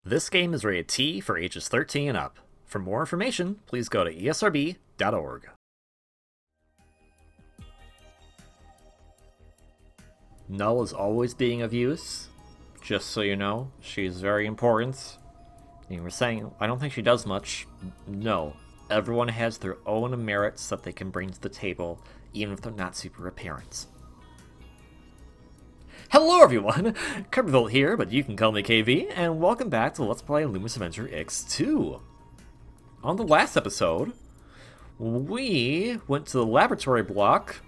This game is rated T for ages 13 and up. For more information, please go to esrb.org. Null is always being of use. Just so you know, she's very important. You were saying, I don't think she does much. No, everyone has their own merits that they can bring to the table, even if they're not super apparent. Hello everyone, Gunvolt here, but you can call me KV, and welcome back to Let's Play Luminous Avenger X2. On the last episode, we went to the laboratory block,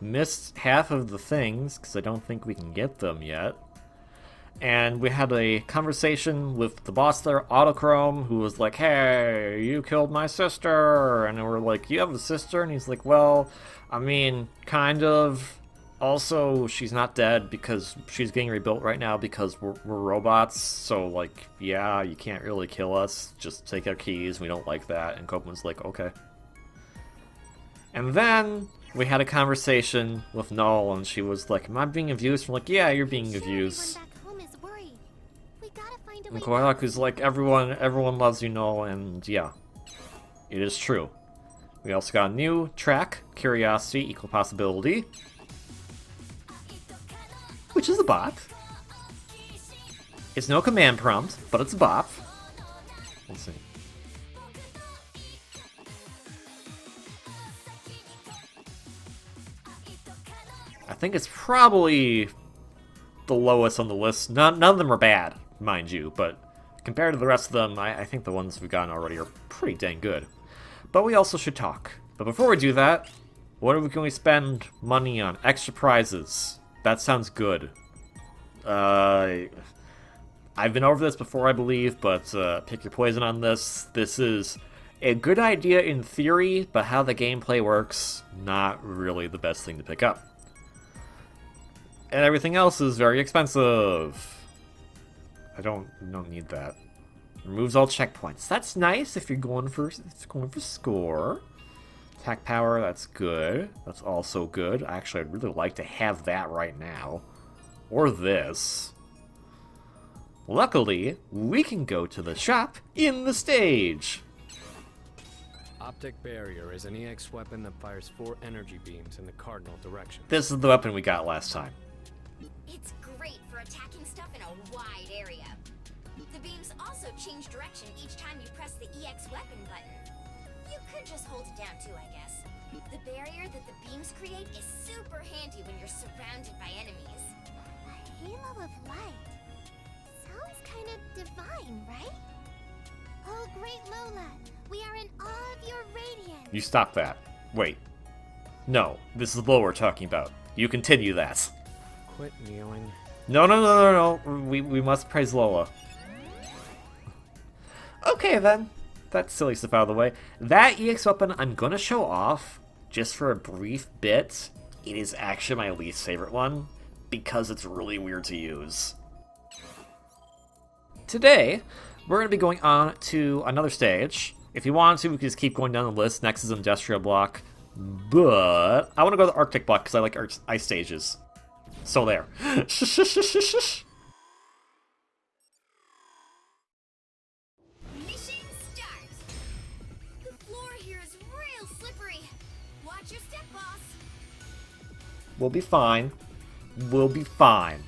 missed half of the things, because I don't think we can get them yet. And we had a conversation with the boss there, Autochrome, who was like, hey, you killed my sister! And we're like, you have a sister? And he's like, well, I mean, kind of. Also, she's not dead because she's getting rebuilt right now because we're robots, so, like, yeah, you can't really kill us. Just take our keys, we don't like that. And Copen's like, okay. And then we had a conversation with Null, and she was like, am I being of use? We're like, yeah, you're being of use. And Kohaku's like, everyone loves you, Null, and yeah, it is true. We also got a new track, Curiosity, Equal Possibility, which is a bop. It's no command prompt, but it's a bop. Let's see. I think it's probably the lowest on the list. None of them are bad, mind you, but compared to the rest of them, I think the ones we've gotten already are pretty dang good. But we also should talk. But before we do that, can we spend money on? Extra prizes. That sounds good. I've been over this before, I believe, but pick your poison on this. This is a good idea in theory, but how the gameplay works, not really the best thing to pick up. And everything else is very expensive. I don't need that. Removes all checkpoints. That's nice if you're going for score. Attack power, that's good. That's also good. Actually, I'd really like to have that right now. Or this. Luckily, we can go to the shop in the stage. Optic Barrier is an EX weapon that fires 4 energy beams in the cardinal direction. This is the weapon we got last time. It's great for attacking stuff in a wide area. The beams also change direction each time you press the EX weapon button. You could just hold it down too, I guess. The barrier that the beams create is super handy when you're surrounded by enemies. A halo of light. Sounds kind of divine, right? Oh, great Lola, we are in awe of your radiance. You stop that. Wait. No, this is Lola we're talking about. You continue that. Quit kneeling. No. We must praise Lola. Okay then. That silly stuff out of the way. That EX weapon I'm gonna show off just for a brief bit. It is actually my least favorite one because it's really weird to use. Today, we're gonna be going on to another stage. If you want to, we can just keep going down the list. Next is Industrial Block, but I want to go to the Arctic Block because I like ice stages. So there. We'll be fine. We'll be fine.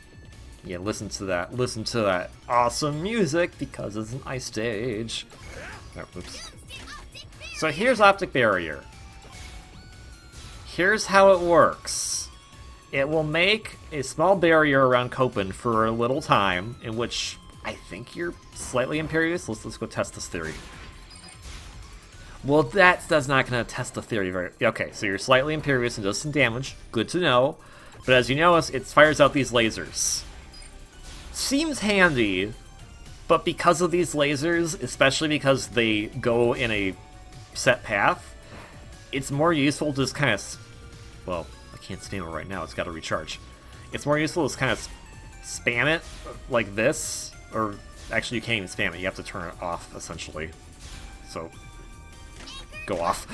Yeah, listen to that. Listen to that awesome music because it's an ice stage. Oh, oops. So here's Optic Barrier. Here's how it works. It will make a small barrier around Copen for a little time, in which I think you're slightly imperious. Let's go test this theory. Well, that's not going to test the theory very... Okay, so you're slightly imperious and does some damage. Good to know. But as you notice, it fires out these lasers. Seems handy, but because of these lasers, especially because they go in a set path, it's more useful to just kind of... Well, I can't spam it right now. It's got to recharge. It's more useful to just kind of spam it like this. Or, actually, you can't even spam it. You have to turn it off, essentially. So... go off.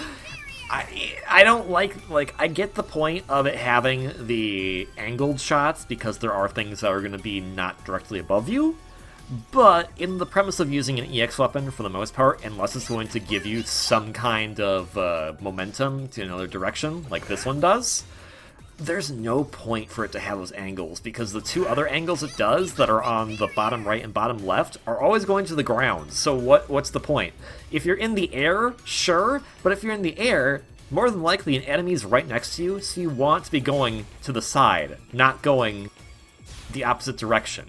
I don't like, I get the point of it having the angled shots because there are things that are going to be not directly above you, But in the premise of using an EX weapon, for the most part, unless it's going to give you some kind of momentum to another direction, like this one does, there's no point for it to have those angles, because the two other angles it does that are on the bottom right and bottom left are always going to the ground. So what's the point? If you're in the air, sure, but if you're in the air, more than likely an enemy's right next to you, so you want to be going to the side, not going the opposite direction.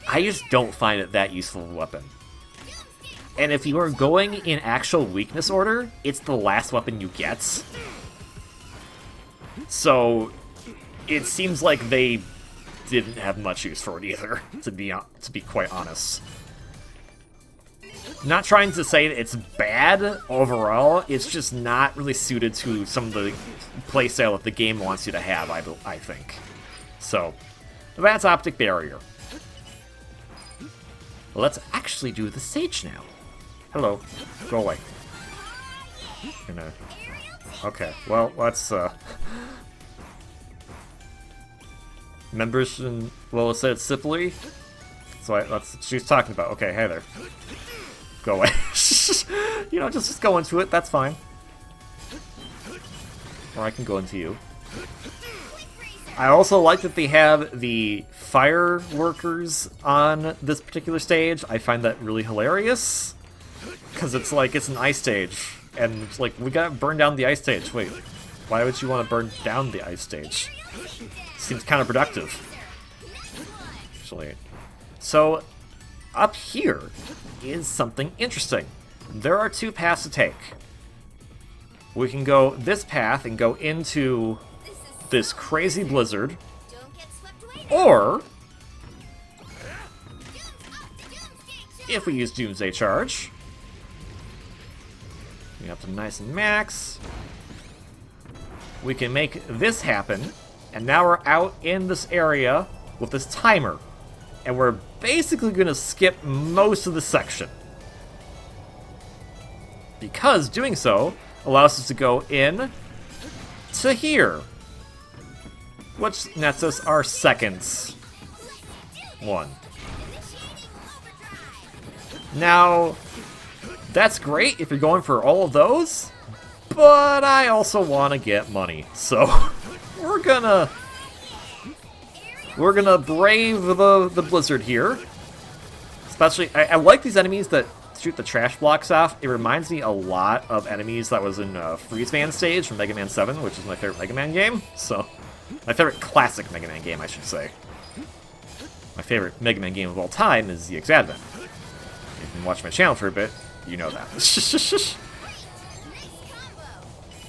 I just don't find it that useful of a weapon. And if you are going in actual weakness order, it's the last weapon you get. So it seems like they didn't have much use for it either, to be quite honest. Not trying to say that it's bad overall, it's just not really suited to some of the playstyle that the game wants you to have, I think. So, that's Optic Barrier. Let's actually do the Sage now. Hello. Go away. Okay, well, let's, Members and Lola said Sipley. So that's what she's talking about. Okay, hey there. Go away. You know, just go into it, that's fine. Or I can go into you. I also like that they have the fireworkers on this particular stage. I find that really hilarious. Because it's like, it's an ice stage. And it's like, we gotta burn down the ice stage. Wait, why would you want to burn down the ice stage? Seems counterproductive. Actually. So, up here is something interesting. There are two paths to take. We can go this path and go into this crazy blizzard, or if we use Doomsday Charge, we have to nice and max, we can make this happen, and now we're out in this area with this timer, and we're basically going to skip most of the section, because doing so allows us to go in to here, which nets us our second one. Now, that's great if you're going for all of those, but I also want to get money, so we're gonna brave the blizzard here. Especially, I like these enemies that shoot the trash blocks off. It reminds me a lot of enemies that was in Freeze Man stage from Mega Man 7, which is my favorite Mega Man game. So, my favorite classic Mega Man game, I should say. My favorite Mega Man game of all time is ZX Advent. If you've been watching my channel for a bit, you know that. It's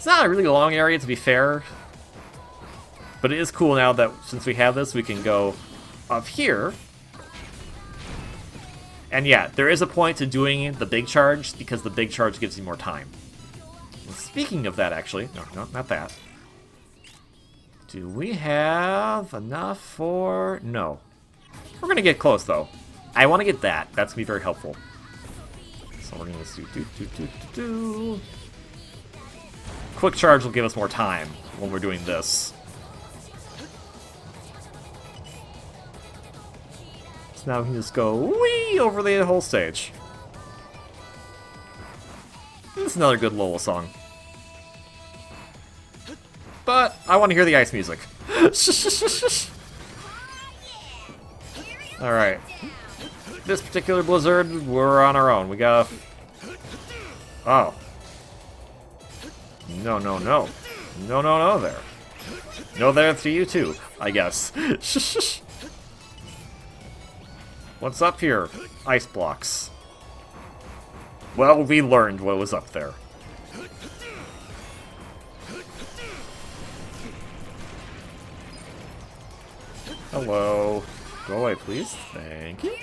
not a really long area, to be fair. But it is cool now that since we have this, we can go up here. And yeah, there is a point to doing the big charge, because the big charge gives you more time. And speaking of that, actually, no, not that. Do we have enough for... No. We're gonna get close, though. I want to get that. That's gonna be very helpful. So we're gonna do. Quick charge will give us more time when we're doing this. So now we can just go wee over the whole stage. This is another good Lola song. But I want to hear the ice music. Alright. This particular blizzard, we're on our own. We got... Oh. No there. No there to you too, I guess. What's up here? Ice blocks. Well, we learned what was up there. Hello. Go away, please. Thank you.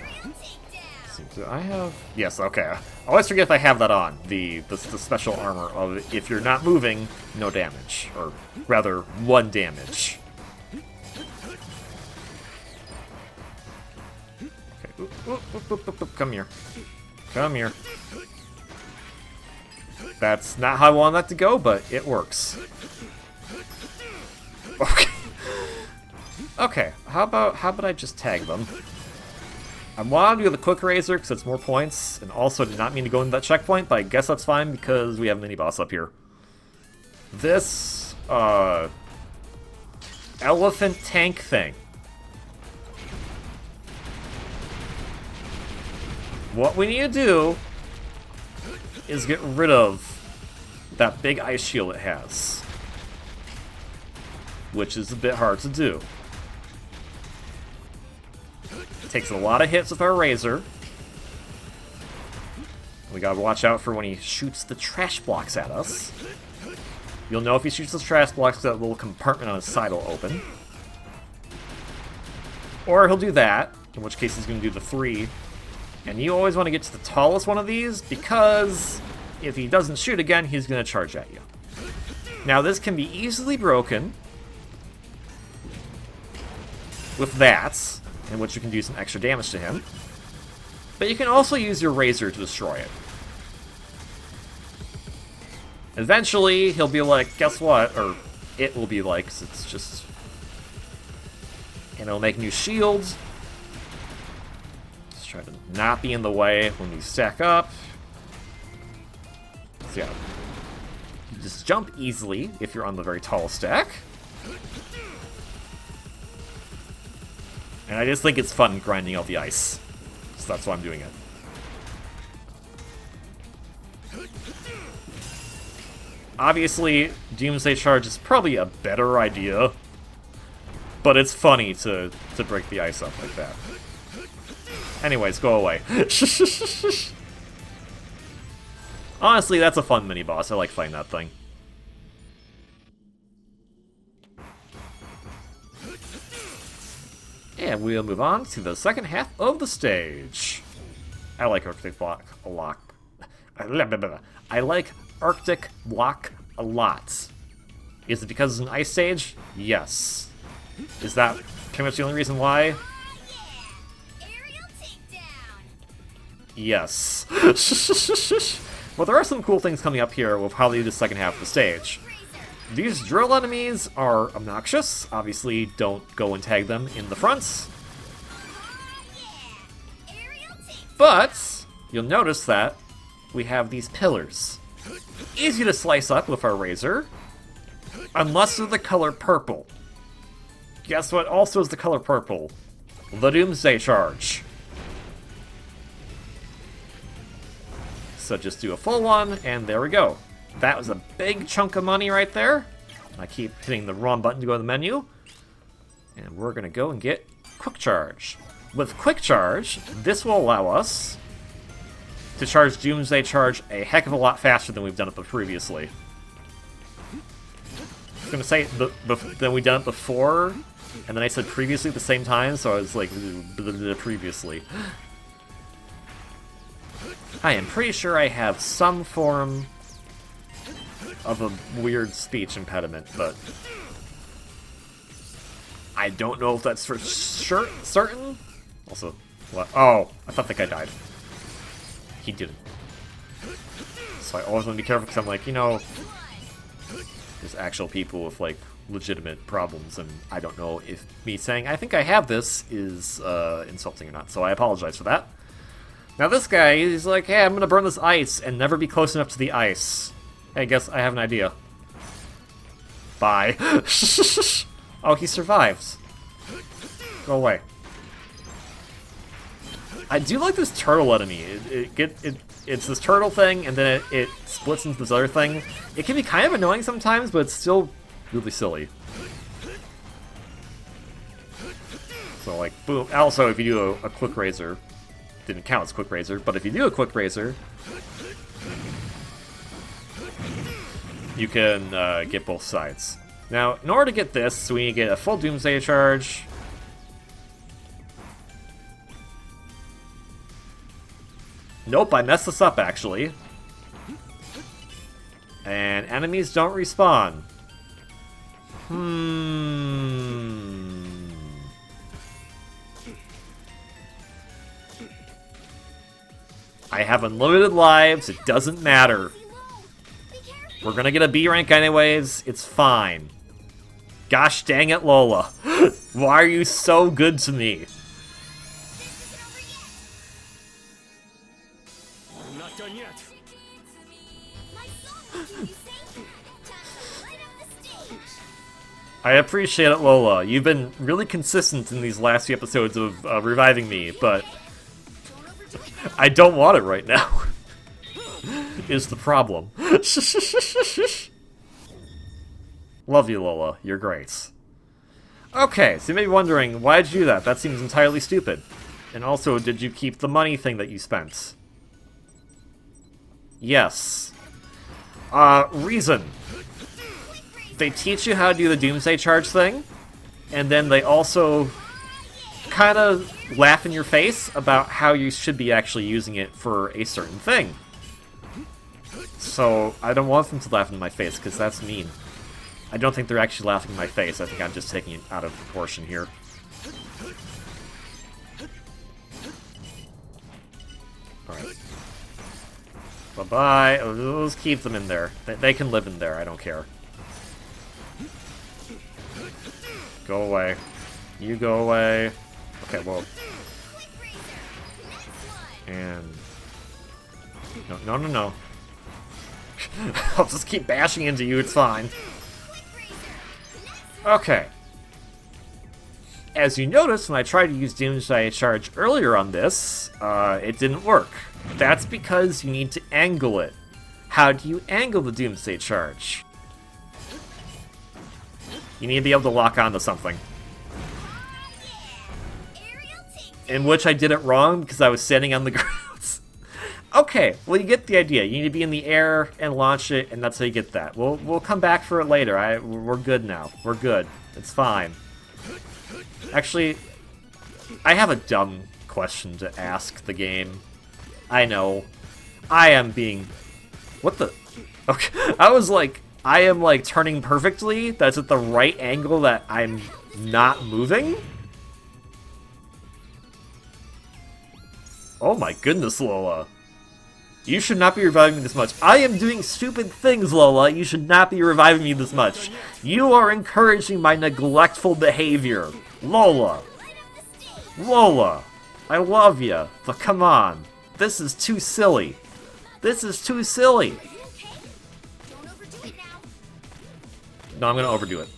Do I have... Yes, okay. I always forget if I have that on. The special armor of if you're not moving, no damage. Or rather, 1 damage. Okay. Oop. Come here. Come here. That's not how I want that to go, but it works. Okay. Okay, how about I just tag them? I want to do the quick razor because it's more points, and also did not mean to go into that checkpoint, but I guess that's fine because we have a mini-boss up here. This, elephant tank thing. What we need to do is get rid of that big ice shield it has, which is a bit hard to do. It takes a lot of hits with our razor. We gotta watch out for when he shoots the trash blocks at us. You'll know if he shoots those trash blocks, that little compartment on his side will open. Or he'll do that, in which case he's gonna do the 3. And you always want to get to the tallest one of these, because if he doesn't shoot again, he's gonna charge at you. Now this can be easily broken with that, in which you can do some extra damage to him. But you can also use your razor to destroy it. Eventually, he'll be like, guess what? Or it will be like, 'cause it's just... And it'll make new shields. Just try to not be in the way when we stack up. So yeah. You just jump easily if you're on the very tall stack. And I just think it's fun grinding out the ice. So that's why I'm doing it. Obviously, Doomsday Charge is probably a better idea, but it's funny to break the ice up like that. Anyways, go away. Honestly, that's a fun mini-boss. I like fighting that thing. And we'll move on to the second half of the stage. I like Arctic Block a lot. I like Arctic Block a lot. Is it because it's an ice stage? Yes. Is that pretty much the only reason why? Aerial takedown. Yes. Well, there are some cool things coming up here with how they do the second half of the stage. These drill enemies are obnoxious. Obviously, don't go and tag them in the fronts. But you'll notice that we have these pillars. Easy to slice up with our razor, unless they're the color purple. Guess what also is the color purple? The Doomsday Charge. So just do a full one, and there we go. That was a big chunk of money right there. I keep hitting the wrong button to go to the menu. And we're gonna go and get Quick Charge. With Quick Charge, this will allow us to charge Doomsday Charge a heck of a lot faster than we've done it previously. I was gonna say than we've done it before, and then I said previously at the same time, so I was like, previously. I am pretty sure I have some form of a weird speech impediment, but I don't know if that's for sure certain. Also, what? Oh, I thought that guy died. He didn't. So I always want to be careful because I'm like, you know, there's actual people with like legitimate problems, and I don't know if me saying I think I have this is insulting or not. So I apologize for that. Now this guy, he's like, hey, I'm gonna burn this ice and never be close enough to the ice. Hey, guess I have an idea. Bye. Oh, he survives. Go away. I do like this turtle enemy. It's this turtle thing, and then it splits into this other thing. It can be kind of annoying sometimes, but it's still really silly. So, like, boom. Also, if you do a quick razor, didn't count as quick razor, but if you do a quick razor, you can get both sides. Now, in order to get this, we need to get a full Doomsday Charge. Nope, I messed this up, actually. And enemies don't respawn. I have unlimited lives, it doesn't matter. We're gonna get a B rank anyways, it's fine. Gosh dang it, Lola. Why are you so good to me? not done yet. My song will keep you safe. Time to light up the stage. I appreciate it, Lola. You've been really consistent in these last few episodes of reviving me, but I don't want it right now. Is the problem. Love you, Lola. You're great. Okay, so you may be wondering, why did you do that? That seems entirely stupid. And also, did you keep the money thing that you spent? Yes. Reason. They teach you how to do the Doomsday Charge thing, and then they also kind of laugh in your face about how you should be actually using it for a certain thing. So, I don't want them to laugh in my face, because that's mean. I don't think they're actually laughing in my face. I think I'm just taking it out of proportion here. Alright. Bye-bye. Oh, let's keep them in there. They can live in there. I don't care. Go away. You go away. Okay, well... And... No. I'll just keep bashing into you, it's fine. Okay. As you notice, when I tried to use Doomsday Charge earlier on this, it didn't work. That's because you need to angle it. How do you angle the Doomsday Charge? You need to be able to lock onto something. In which I did it wrong because I was standing on the ground. Okay, well you get the idea. You need to be in the air and launch it, and that's how you get that. We'll come back for it later. We're good now. We're good. It's fine. Actually, I have a dumb question to ask the game. I know. I am being... What the... Okay, I was like... I am like turning perfectly. That's at the right angle that I'm not moving. Oh my goodness, Lola. You should not be reviving me this much. I am doing stupid things, Lola. You should not be reviving me this much. You are encouraging my neglectful behavior. Lola. Lola. I love you, but come on. This is too silly. This is too silly. No, I'm gonna overdo it.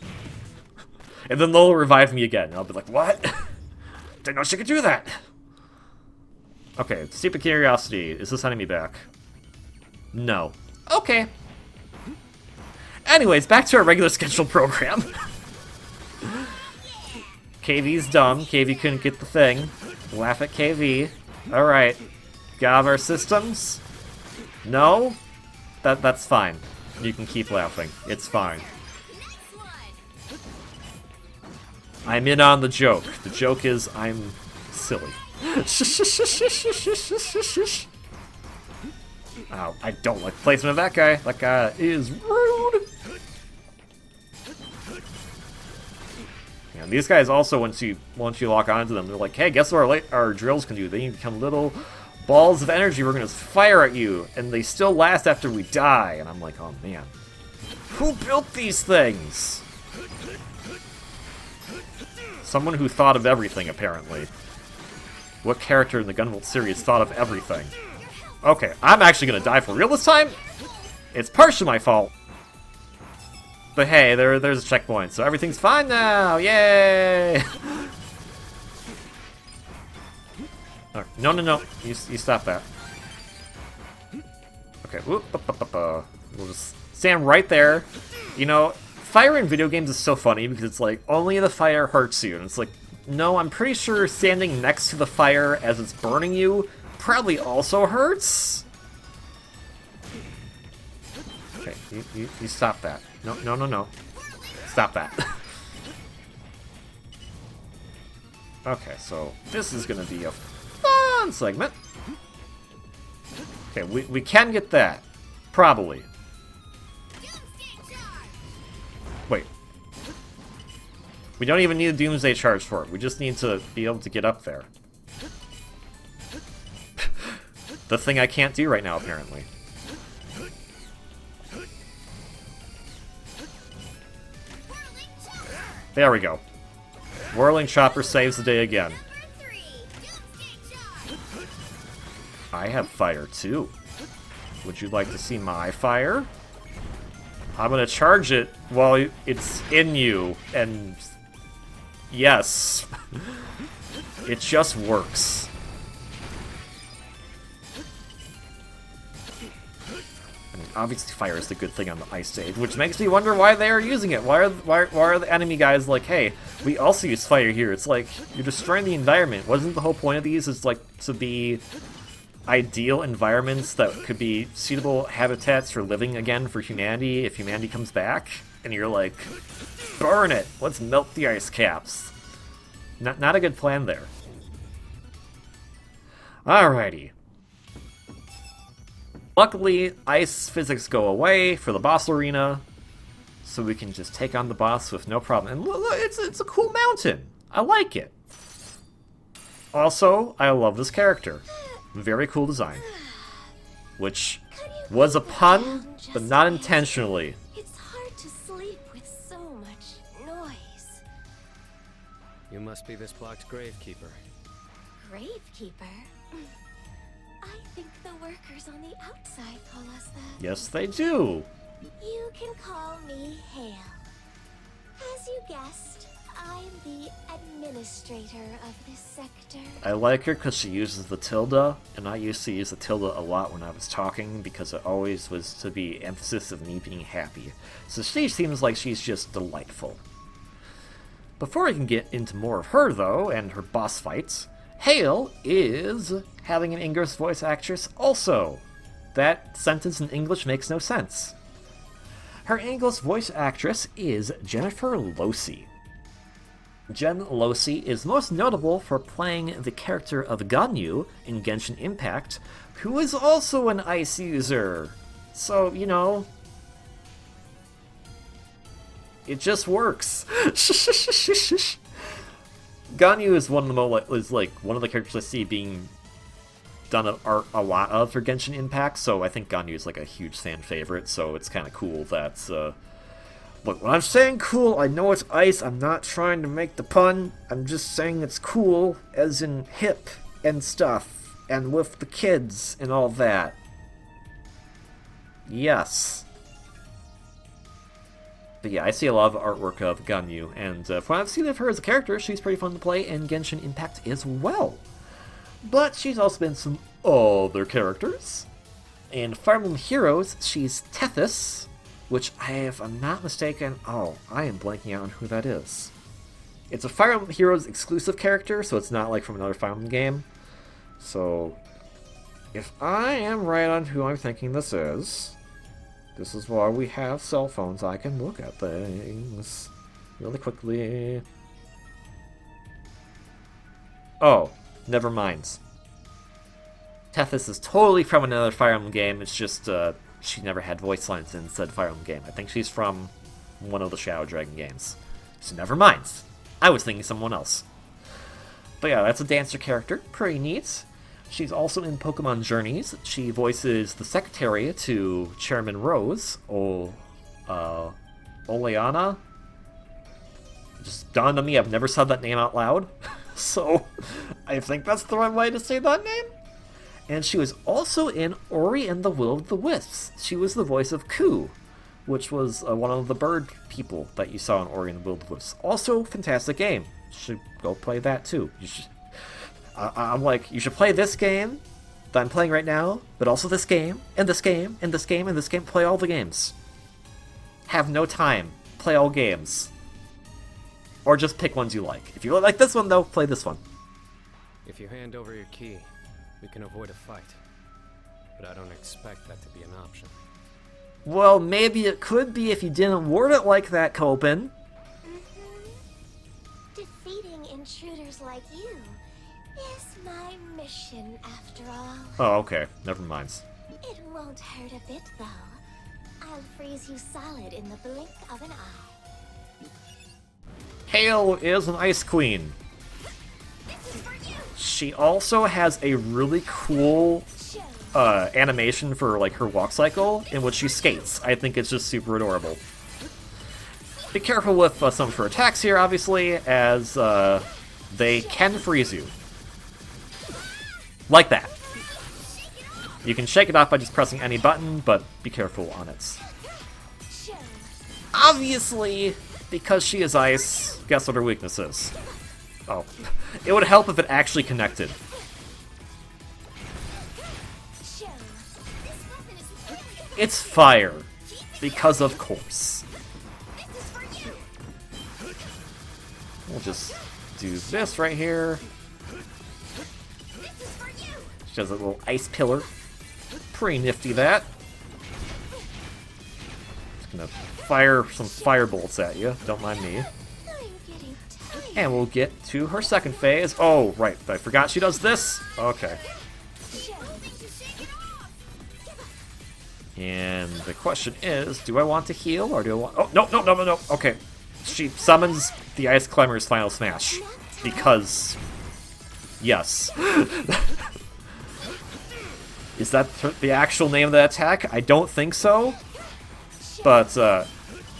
And then Lola revives me again. And I'll be like, what? Didn't know she could do that. Okay, stupid curiosity. Is this sending me back? No. Okay. Anyways, back to our regular scheduled program. KV's dumb. KV couldn't get the thing. Laugh at KV. Alright. Got our systems? No? That's fine. You can keep laughing. It's fine. I'm in on the joke. The joke is I'm silly. Ow, I don't like the placement of that guy. That guy is rude. And these guys also, once you lock onto them, they're like, hey, guess what our drills can do? They can become little balls of energy. We're gonna fire at you, and they still last after we die. And I'm like, oh man, who built these things? Someone who thought of everything, apparently. What character in the Gunvolt series thought of everything? Okay, I'm actually gonna die for real this time? It's partially my fault. But hey, there's a checkpoint, so everything's fine now! Yay! Right, no. You stop that. Okay, whoop, we'll just stand right there. You know, fire in video games is so funny because it's like, only the fire hurts you. And it's like, no, I'm pretty sure standing next to the fire as it's burning you probably also hurts. Okay, you stop that. No. Stop that. Okay, so this is gonna be a fun segment. Okay, we can get that. Probably. Wait. We don't even need a Doomsday Charge for it. We just need to be able to get up there. The thing I can't do right now, apparently. There we go. Whirling Chopper saves the day again. I have fire too. Would you like to see my fire? I'm gonna charge it while it's in you, and yes, it just works. I mean, obviously fire is the good thing on the ice stage, which makes me wonder why they are using it. Why are the enemy guys like, hey, we also use fire here? It's like, you're destroying the environment. Wasn't the whole point of these is like to be ideal environments that could be suitable habitats for living again for humanity if humanity comes back? And you're like, burn it! Let's melt the ice caps. Not a good plan there. Alrighty. Luckily, ice physics go away for the boss arena, so we can just take on the boss with no problem. And look, it's a cool mountain. I like it. Also, I love this character. Very cool design. Which was a pun, but not intentionally. It's hard to sleep with so much noise. You must be this block's Gravekeeper. Gravekeeper? I think the workers on the outside call us that. Yes, they do. You can call me Hale. As you guessed, I'm the administrator of this sector. I like her because she uses the tilde, and I used to use the tilde a lot when I was talking because it always was to be emphasis of me being happy. So she seems like she's just delightful. Before we can get into more of her, though, and her boss fights, Hale is having an English voice actress also. That sentence in English makes no sense. Her English voice actress is Jennifer Losey. Jen Losey is most notable for playing the character of Ganyu in Genshin Impact, who is also an ice user. So, you know, it just works. Ganyu is one of the characters I see being done a lot of for Genshin Impact, so I think Ganyu is like a huge fan favorite, so it's kind of cool that, look, when I'm saying cool, I know it's ice, I'm not trying to make the pun, I'm just saying it's cool, as in hip and stuff, and with the kids and all that. Yes. But yeah, I see a lot of artwork of Ganyu, and from what I've seen of her as a character, she's pretty fun to play in Genshin Impact as well. But she's also been some other characters. In Fire Emblem Heroes, she's Tethys, which if I'm not mistaken, I am blanking out on who that is. It's a Fire Emblem Heroes exclusive character, so it's not like from another Fire Emblem game. So, if I am right on who I'm thinking this is why we have cell phones. I can look at things really quickly. Oh, never mind. Tethys is totally from another Fire Emblem game. It's just she never had voice lines in said Fire Emblem game. I think she's from one of the Shadow Dragon games. So never mind. I was thinking someone else. But yeah, that's a dancer character. Pretty neat. She's also in Pokemon Journeys. She voices the secretary to Chairman Rose, Oleana. It just dawned on me, I've never said that name out loud. So, I think that's the right way to say that name. And she was also in Ori and the Will of the Wisps. She was the voice of Ku, which was one of the bird people that you saw in Ori and the Will of the Wisps. Also, fantastic game. You should go play that too. You should. I'm like, you should play this game that I'm playing right now, but also this game, and this game, and this game, and this game. Play all the games. Have no time. Play all games. Or just pick ones you like. If you like this one, though, play this one. If you hand over your key, we can avoid a fight. But I don't expect that to be an option. Well, maybe it could be if you didn't word it like that, Copen. Defeating intruders like you is my mission, after all. Oh, okay. Never mind. It won't hurt a bit, though. I'll freeze you solid in the blink of an eye. Hale is an Ice Queen. She also has a really cool animation for like her walk cycle in which she skates. I think it's just super adorable. Be careful with some of her attacks here, obviously, as they can freeze you. Like that. You can shake it off by just pressing any button, but be careful on it. Obviously, because she is ice, guess what her weakness is? Oh, it would help if it actually connected. It's fire, because of course. We'll just do this right here. She has a little ice pillar. Pretty nifty, that. Just gonna fire some fire bolts at you, don't mind me. And we'll get to her second phase. Oh, right, I forgot she does this. Okay. And the question is, do I want to heal, or do I want... Oh, no. Okay. She summons the Ice Climber's Final Smash. Because... yes. Is that the actual name of that attack? I don't think so. But,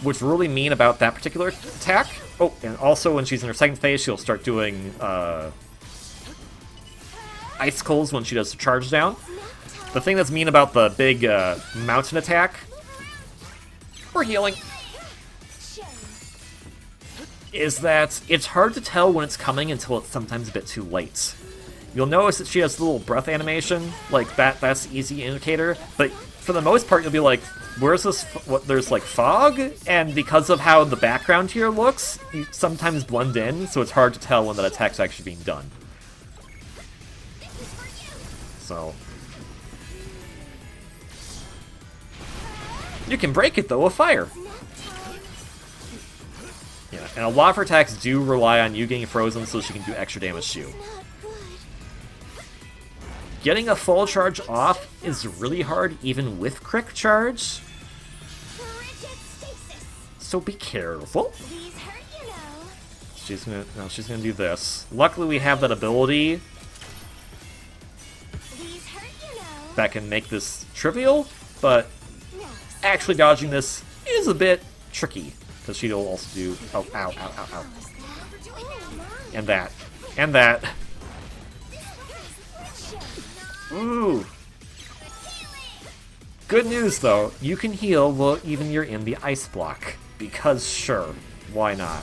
what's really mean about that particular attack... Oh, and also when she's in her second phase, she'll start doing, icicles when she does the charge down. The thing that's mean about the big, mountain attack... We're healing. Is that it's hard to tell when it's coming until it's sometimes a bit too late. You'll notice that she has the little breath animation, like that's the easy indicator, but for the most part you'll be like, where's this, there's like fog? And because of how the background here looks, you sometimes blend in, so it's hard to tell when that attack's actually being done. So... you can break it though with fire! Yeah, and a lot of her attacks do rely on you getting frozen so she can do extra damage to you. Getting a full charge off is really hard even with quick charge. So be careful. She's gonna do this. Luckily we have that ability that can make this trivial, but actually dodging this is a bit tricky. Because she'll also do... oh, ow. And that. And that. Ooh. Good news, though. You can heal while even you're in the ice block. Because, sure, why not?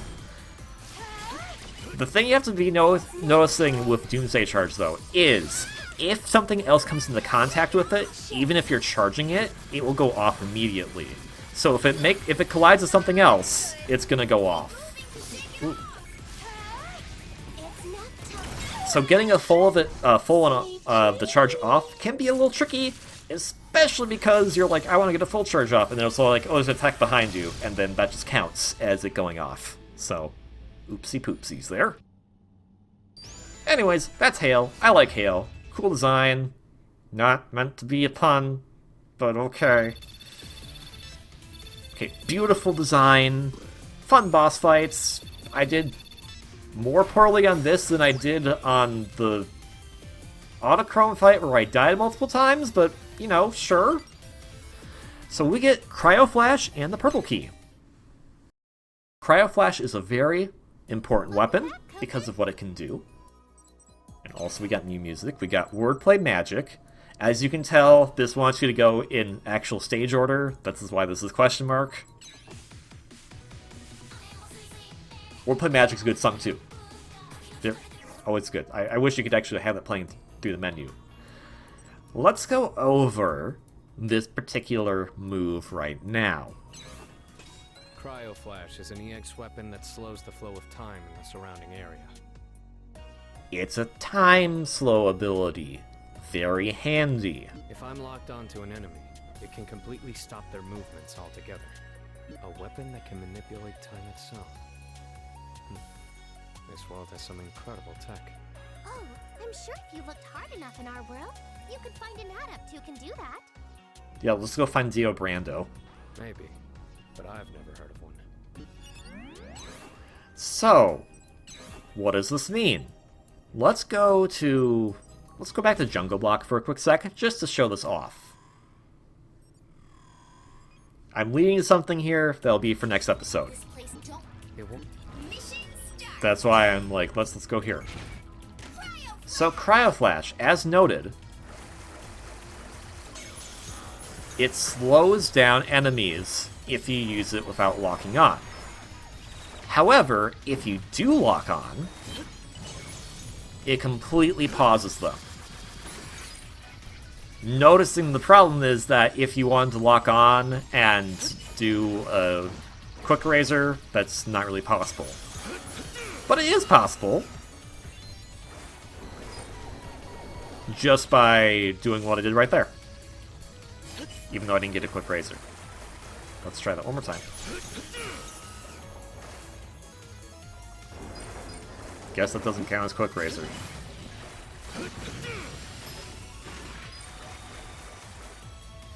The thing you have to be noticing with Doomsday Charge, though, is if something else comes into contact with it, even if you're charging it, it will go off immediately. So if it collides with something else, it's gonna go off. Ooh. So getting a full of the charge off can be a little tricky, especially because you're like, I want to get a full charge off, and then it's all like, oh, there's an attack behind you, and then that just counts as it going off. So, oopsie poopsies there. Anyways, that's Hail. I like Hail. Cool design. Not meant to be a pun, but okay. Okay, beautiful design, fun boss fights. I did more poorly on this than I did on the Autochrome fight where I died multiple times, but, you know, sure. So we get Cryo Flash and the purple key. Cryo Flash is a very important weapon because of what it can do. And also we got new music. We got Wordplay Magic. As you can tell, this wants you to go in actual stage order. That's why this is question mark. Wordplay Magic's a good song too. Oh, it's good. I wish you could actually have it playing through the menu. Let's go over this particular move right now. Cryo Flash is an EX weapon that slows the flow of time in the surrounding area. It's a time slow ability. Very handy. If I'm locked onto an enemy, it can completely stop their movements altogether. A weapon that can manipulate time itself. This world has some incredible tech. Oh, I'm sure if you looked hard enough in our world, you could find an adept who can do that. Yeah, let's go find Dio Brando. Maybe, but I've never heard of one. So, what does this mean? Let's go back to Jungle Block for a quick second, just to show this off. I'm leading to something here that'll be for next episode. That's why I'm like, let's go here. So Cryo Flash, as noted, it slows down enemies if you use it without locking on. However, if you do lock on, it completely pauses them. Noticing the problem is that if you wanted to lock on and do a quick razor, that's not really possible. But it is possible. Just by doing what I did right there. Even though I didn't get a quick razor. Let's try that one more time. Guess that doesn't count as quick razor.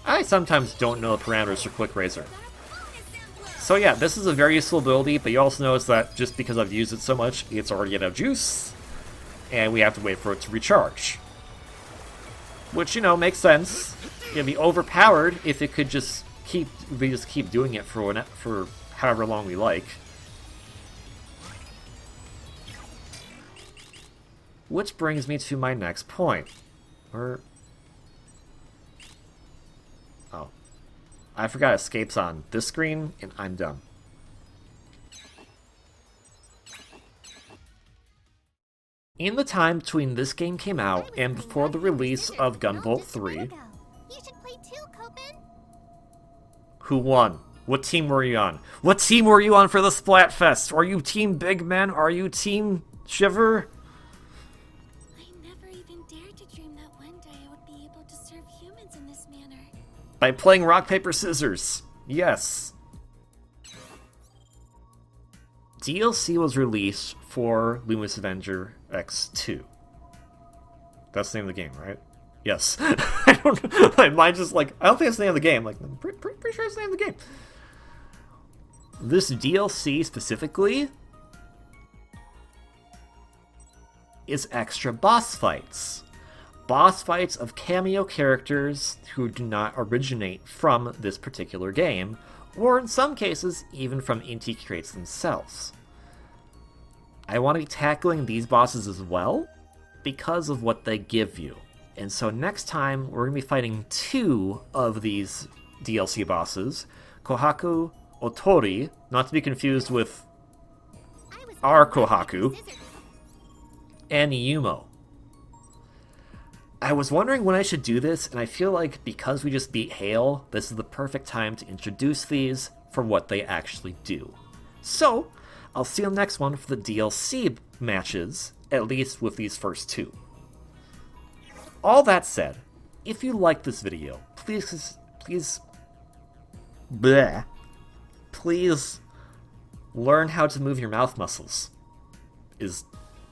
I sometimes don't know the parameters for quick razor. So yeah, this is a very useful ability, but you also notice that just because I've used it so much, it's already out of juice, and we have to wait for it to recharge. Which, you know, makes sense. It'd be overpowered if it could just keep doing it for however long we like. Which brings me to my next point. Oh. I forgot escapes on this screen, and I'm done. In the time between this game came out and before the release of Gunvolt 3, You should play too, Copen. who won? What team were you on? What team were you on for the Splatfest? Are you Team Big Men? Are you Team Shiver? I never even dared to dream that one day I would be able to serve humans in this manner. By playing rock, paper, scissors. Yes. DLC was released for Luminous Avenger X2. That's the name of the game, right? Yes. I don't know. My mind just like, I don't think it's the name of the game. Like, I'm pretty sure it's the name of the game. This DLC specifically is extra boss fights. Boss fights of cameo characters who do not originate from this particular game, or in some cases, even from Inti Creates themselves. I want to be tackling these bosses as well, because of what they give you. And so next time, we're going to be fighting 2 of these DLC bosses, Kohaku Otori, not to be confused with our Kohaku, and Yumo. I was wondering when I should do this, and I feel like because we just beat Hail, this is the perfect time to introduce these for what they actually do. So, I'll see you on the next one for the DLC matches, at least with these first 2. All that said, if you like this video, please learn how to move your mouth muscles. Is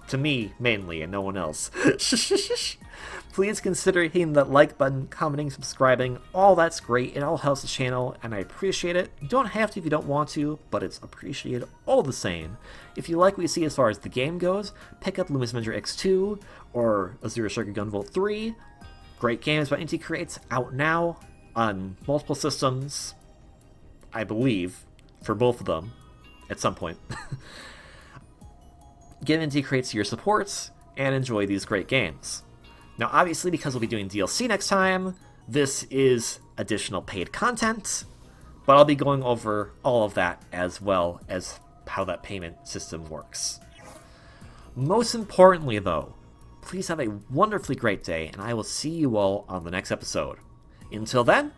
to me, mainly, and no one else. Please consider hitting that like button, commenting, subscribing. All that's great. It all helps the channel, and I appreciate it. You don't have to if you don't want to, but it's appreciated all the same. If you like what you see as far as the game goes, pick up Luminous Avenger X2 or Azure Sugar Gunvolt 3. Great games by Inti Creates, out now on multiple systems, I believe, for both of them, at some point. Give Inti Creates your supports, and enjoy these great games. Now, obviously, because we'll be doing DLC next time, this is additional paid content, but I'll be going over all of that as well as how that payment system works. Most importantly, though, please have a wonderfully great day, and I will see you all on the next episode. Until then,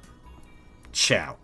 ciao.